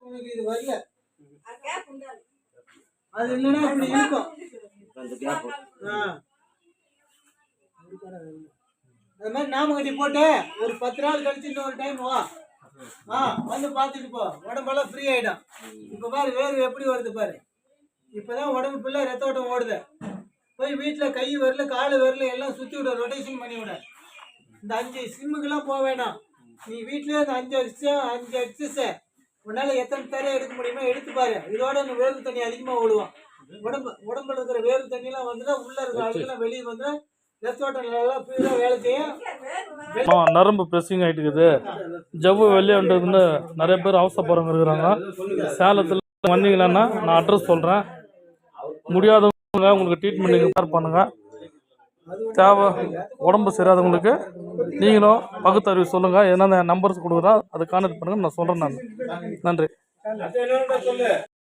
உனக்கு இது வரல, அது இல்லைன்னா இப்படி இருக்கும். அது மாதிரி நாம கட்டி போட்டு ஒரு 10 நாள் கழிச்சு இன்னொரு டைம் வா, வந்து பார்த்துட்டு போ, உடம்பெல்லாம் ஃப்ரீ ஆகிடும். இப்போ பாரு வேர்வை எப்படி வருது பாரு. இப்போதான் உடம்பு ஃபுல்லாக ரத்த ஓட்டம் ஓடுது. போய் வீட்டில் கை வரல கால் வரல எல்லாம் சுற்றி விட, ரொட்டேஷன் பண்ணி விட. இந்த 5 ஸ்விம்முக்கெல்லாம் போக வேணாம். நீ வீட்லேயே அந்த 5 எக்ஸசைஸ் உன்னால் எத்தனை தரையை எடுக்க முடியுமோ எடுத்து பாரு. இதோட இந்த வேர்வை தண்ணி அதிகமாக ஓடுவோம். உடம்புல இருக்கிற வேர்வை தண்ணியெல்லாம் வந்துட்டா உள்ளே இருக்கிற அழுக்கெல்லாம் வெளியே வந்து ரத்த ஓட்டம் நல்லா ஃப்ரீயாக வேலை செய்யும். நரம்பு ப்ரெஸ்ஸிங் ஆகிட்டு இருக்குது, ஜவ்வு வெளியேன்றதுன்னு நிறைய பேர் அவசரப்படுறவங்க இருக்கிறாங்க. சேலத்தில் வந்தீங்கன்னா நான் அட்ரஸ் சொல்கிறேன். முடியாதவங்க உங்களுக்கு ட்ரீட்மெண்ட் ப்ரிப்பேர் பண்ணுங்கள். தேவை உடம்பு சரியாதவங்களுக்கு நீங்களும் பகுத்தறிவு சொல்லுங்கள். என்னென்ன நம்பர்ஸ் கொடுக்குறோம் அதை கான்டாக்ட் பண்ணுங்கள். நான் சொல்கிறேன். நான் நன்றி.